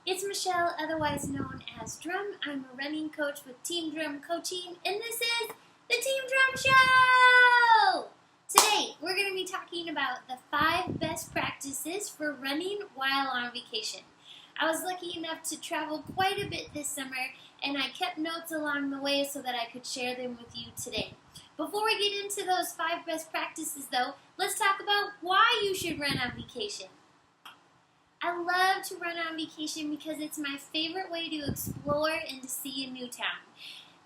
It's Michelle, otherwise known as Drum. I'm a running coach with Team Drum Coaching, and this is the Team Drum Show! Today, we're going to be talking about the 5 best practices for running while on vacation. I was lucky enough to travel quite a bit this summer, and I kept notes along the way so that I could share them with you today. Before we get into those 5 best practices, though, let's talk about why you should run on vacation. I love to run on vacation because it's my favorite way to explore and to see a new town.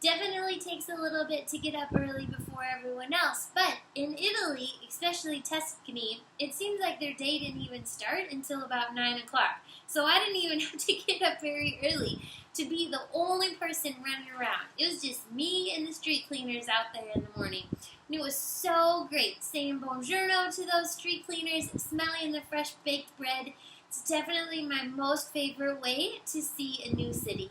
Definitely takes a little bit to get up early before everyone else, but in Italy, especially Tuscany, it seems like their day didn't even start until about 9 o'clock. So I didn't even have to get up very early to be the only person running around. It was just me and the street cleaners out there in the morning. And it was so great saying buongiorno to those street cleaners, smelling the fresh baked bread. It's definitely my most favorite way to see a new city.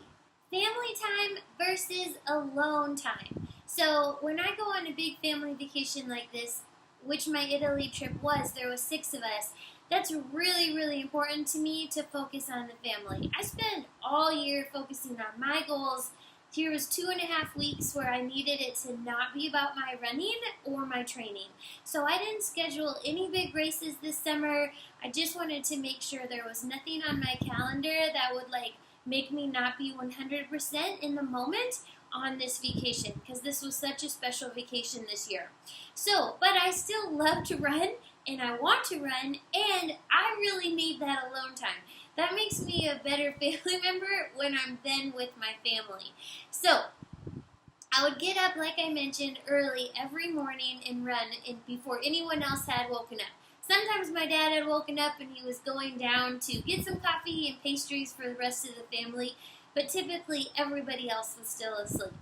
Family time versus alone time. So when I go on a big family vacation like this, which my Italy trip was, there was 6 of us, that's really, really important to me to focus on the family. I spent all year focusing on my goals. Here was 2.5 weeks where I needed it to not be about my running or my training. So I didn't schedule any big races this summer. I just wanted to make sure there was nothing on my calendar that would make me not be 100% in the moment on this vacation, because this was such a special vacation this year. But I still love to run, and I want to run, and I really need that alone time. That makes me a better family member when I'm then with my family. So I would get up, like I mentioned, early every morning and run before anyone else had woken up. Sometimes my dad had woken up and he was going down to get some coffee and pastries for the rest of the family, but typically everybody else was still asleep.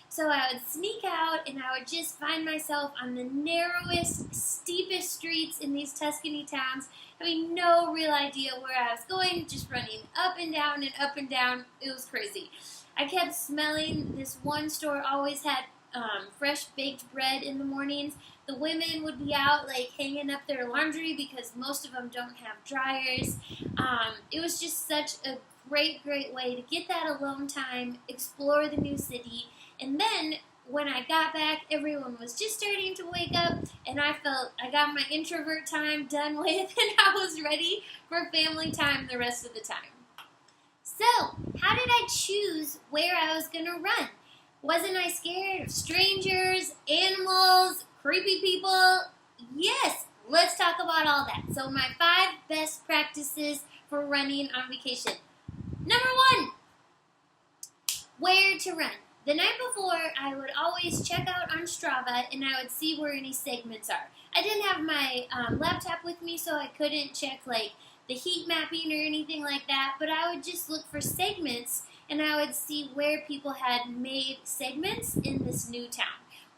So I would sneak out and I would just find myself on the narrowest, steepest streets in these Tuscany towns, having no real idea where I was going, just running up and down and up and down. It was crazy. I kept smelling. This one store always had fresh baked bread in the mornings. The women would be out hanging up their laundry because most of them don't have dryers. It was just such a great way to get that alone time, explore the new city, and then when I got back, everyone was just starting to wake up, and I felt I got my introvert time done with, and I was ready for family time the rest of the time. So, how did I choose where I was going to run? Wasn't I scared of strangers, animals, creepy people? Yes, let's talk about all that. So my 5 best practices for running on vacation. Number 1, where to run. The night before, I would always check out on Strava and I would see where any segments are. I didn't have my laptop with me, so I couldn't check the heat mapping or anything like that, but I would just look for segments and I would see where people had made segments in this new town.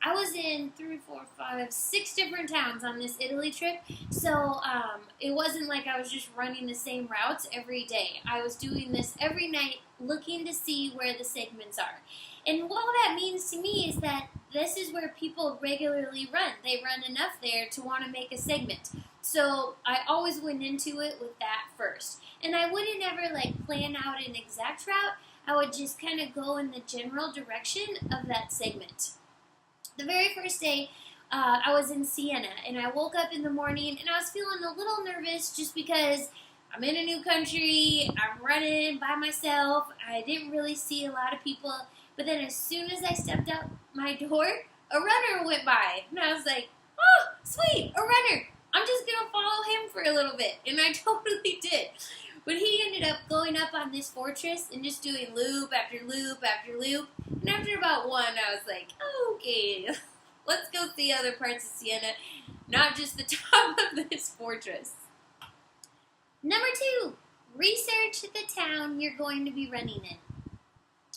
I was in 3, 4, 5, 6 different towns on this Italy trip, so it wasn't like I was just running the same routes every day. I was doing this every night, looking to see where the segments are. And what that means to me is that this is where people regularly run. They run enough there to want to make a segment. So I always went into it with that first. And I wouldn't ever plan out an exact route. I would just kind of go in the general direction of that segment. The very first day, I was in Siena, and I woke up in the morning, and I was feeling a little nervous just because I'm in a new country, I'm running by myself, I didn't really see a lot of people, but then as soon as I stepped out my door, a runner went by, and I was like, oh, sweet, a runner, I'm just going to follow him for a little bit, and I totally did. But he ended up going up on this fortress and just doing loop after loop after loop. And after about 1, I was like, okay, let's go see other parts of Siena, not just the top of this fortress. Number 2, research the town you're going to be running in.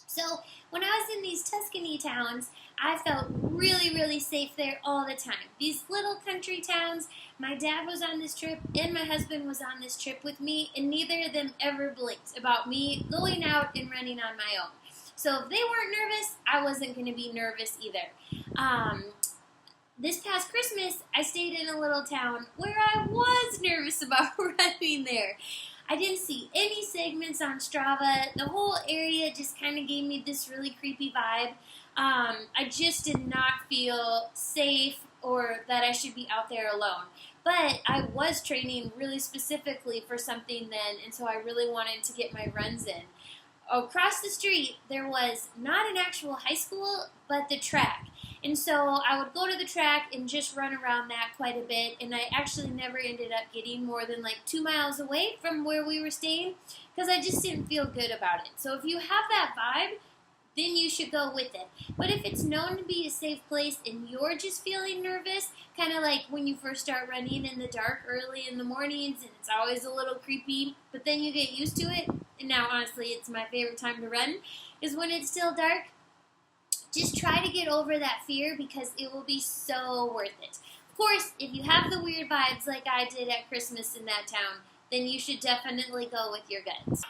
So when I was in these Tuscany towns, I felt really, really safe there all the time. These little country towns, my dad was on this trip and my husband was on this trip with me, and neither of them ever blinked about me going out and running on my own. So if they weren't nervous, I wasn't going to be nervous either. This past Christmas, I stayed in a little town where I was nervous about running there. I didn't see any segments on Strava. The whole area just kind of gave me this really creepy vibe. I just did not feel safe or that I should be out there alone. But I was training really specifically for something then, and so I really wanted to get my runs in. Across the street, there was not an actual high school, but the track. And so I would go to the track and just run around that quite a bit, and I actually never ended up getting more than like 2 miles away from where we were staying because I just didn't feel good about it. So if you have that vibe, then you should go with it. But if it's known to be a safe place and you're just feeling nervous, kind of like when you first start running in the dark early in the mornings and it's always a little creepy, but then you get used to it, and now honestly it's my favorite time to run, is when it's still dark. Just try to get over that fear because it will be so worth it. Of course, if you have the weird vibes like I did at Christmas in that town, then you should definitely go with your guts.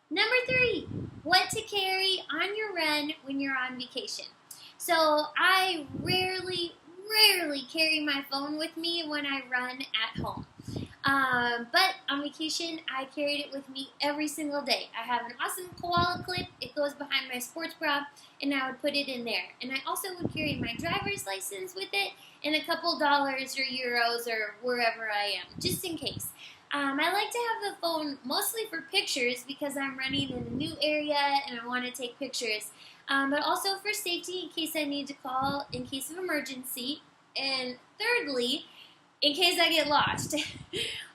Number 3, what to carry on your run when you're on vacation. So I rarely carry my phone with me when I run at home. But on vacation, I carried it with me every single day. I have an awesome koala clip. It goes behind my sports bra, and I would put it in there. And I also would carry my driver's license with it and a couple dollars or euros or wherever I am, just in case. I like to have the phone mostly for pictures because I'm running in a new area and I want to take pictures, but also for safety in case I need to call in case of emergency, and thirdly, in case I get lost.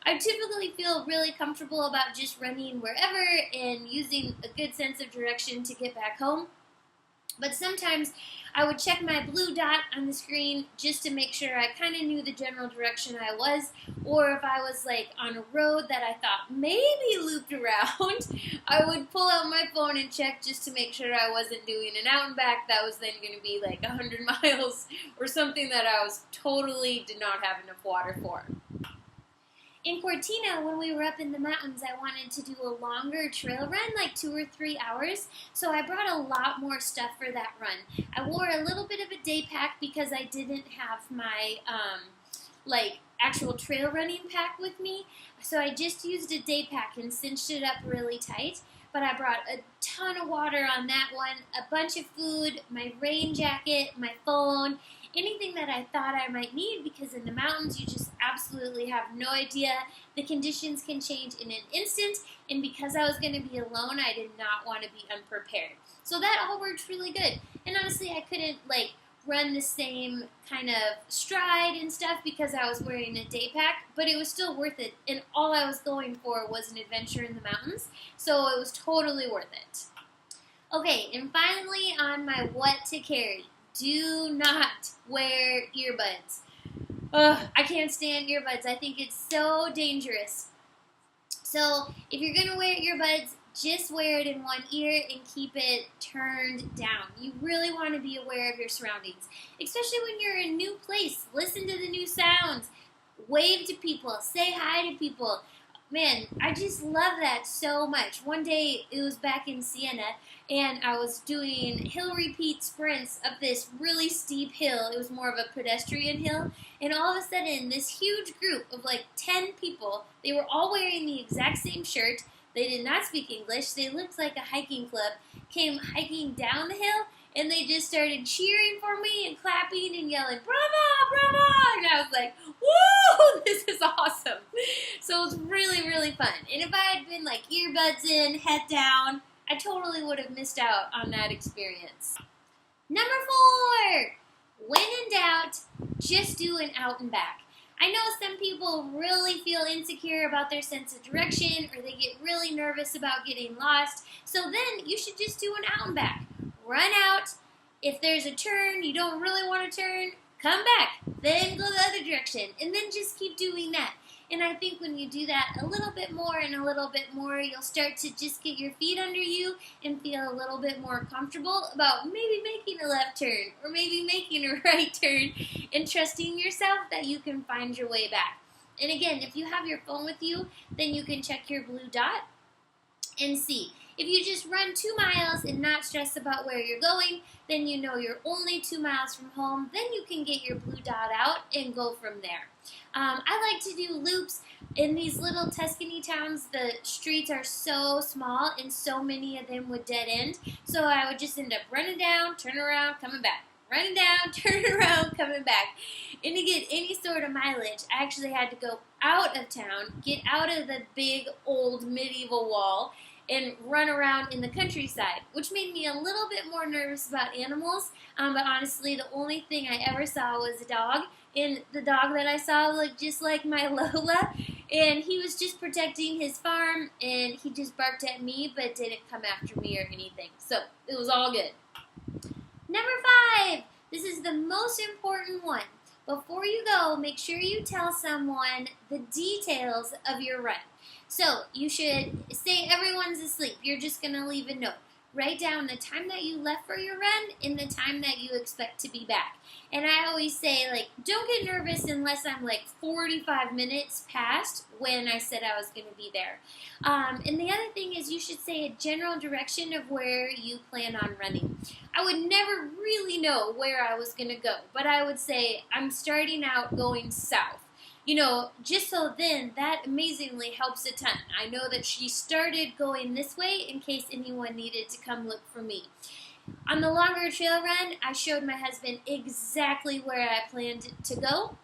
I typically feel really comfortable about just running wherever and using a good sense of direction to get back home. But sometimes I would check my blue dot on the screen just to make sure I kind of knew the general direction I was, or if I was like on a road that I thought maybe looped around, I would pull out my phone and check just to make sure I wasn't doing an out and back that was then going to be like 100 miles or something that I was totally did not have enough water for. In Cortina, when we were up in the mountains, I wanted to do a longer trail run, like 2 or 3 hours, so I brought a lot more stuff for that run. I wore a little bit of a day pack because I didn't have my, actual trail running pack with me, so I just used a day pack and cinched it up really tight, but I brought a ton of water on that one, a bunch of food, my rain jacket, my phone, anything that I thought I might need, because in the mountains you just absolutely have no idea. The conditions can change in an instant, and because I was going to be alone, I did not want to be unprepared. So that all worked really good. And honestly, I couldn't run the same kind of stride and stuff because I was wearing a day pack, but it was still worth it. And all I was going for was an adventure in the mountains, so it was totally worth it. Okay, and finally on my what to carry. Do not wear earbuds. Ugh, I can't stand earbuds. I think it's so dangerous. So if you're going to wear earbuds, just wear it in one ear and keep it turned down. You really want to be aware of your surroundings, especially when you're in a new place. Listen to the new sounds. Wave to people. Say hi to people. Man, I just love that so much. One day, it was back in Siena, and I was doing hill repeat sprints up this really steep hill. It was more of a pedestrian hill, and all of a sudden, this huge group of 10 people, they were all wearing the exact same shirt. They did not speak English. They looked like a hiking club, came hiking down the hill, and they just started cheering for me and clapping and yelling, "Bravo, bravo!" And I was like, "Woo, this is awesome." So it was really, really fun. And if I had been earbuds in, head down, I totally would have missed out on that experience. Number 4, when in doubt, just do an out and back. I know some people really feel insecure about their sense of direction, or they get really nervous about getting lost. So then you should just do an out and back. Run out. If there's a turn you don't really want to turn, come back. Then go the other direction. And then just keep doing that. And I think when you do that a little bit more and a little bit more, you'll start to just get your feet under you and feel a little bit more comfortable about maybe making a left turn or maybe making a right turn, and trusting yourself that you can find your way back. And again, if you have your phone with you, then you can check your blue dot and see. If you just run 2 miles and not stress about where you're going, then you know you're only 2 miles from home. Then you can get your blue dot out and go from there. I like to do loops. In these little Tuscany towns, the streets are so small and so many of them would dead end. So I would just end up running down, turning around, coming back. Running down, turning around, coming back. And to get any sort of mileage, I actually had to go out of town, get out of the big old medieval wall, and run around in the countryside, which made me a little bit more nervous about animals. But honestly, the only thing I ever saw was a dog. And the dog that I saw looked just like my Lola, and he was just protecting his farm, and he just barked at me, but didn't come after me or anything. So it was all good. Number 5. This is the most important one. Before you go, make sure you tell someone the details of your run. So you should say everyone's asleep. You're just going to leave a note. Write down the time that you left for your run and the time that you expect to be back. And I always say, don't get nervous unless I'm 45 minutes past when I said I was going to be there. And the other thing is you should say a general direction of where you plan on running. I would never really know where I was going to go, but I would say I'm starting out going south. Just so then that amazingly helps a ton. I know that she started going this way in case anyone needed to come look for me. On the longer trail run, I showed my husband exactly where I planned to go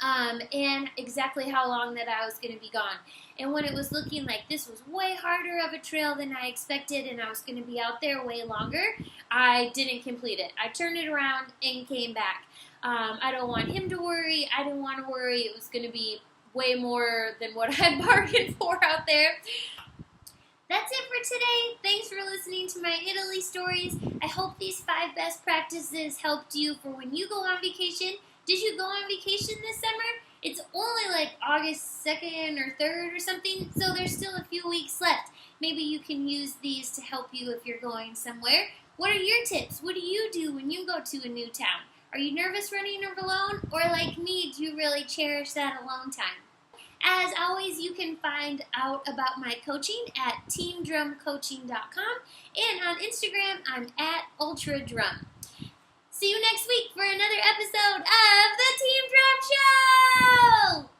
and exactly how long that I was going to be gone. And when it was looking like this was way harder of a trail than I expected and I was going to be out there way longer, I didn't complete it. I turned it around and came back. I don't want him to worry. I didn't want to worry. It was going to be way more than what I bargained for out there. That's it for today. Thanks for listening to my Italy stories. I hope these 5 best practices helped you for when you go on vacation. Did you go on vacation this summer? It's only August 2nd or 3rd or something, so there's still a few weeks left. Maybe you can use these to help you if you're going somewhere. What are your tips? What do you do when you go to a new town? Are you nervous running alone? Or like me, do you really cherish that alone time? As always, you can find out about my coaching at teamdrumcoaching.com, and on Instagram, I'm at UltraDrum. See you next week for another episode of the Team Drum Show!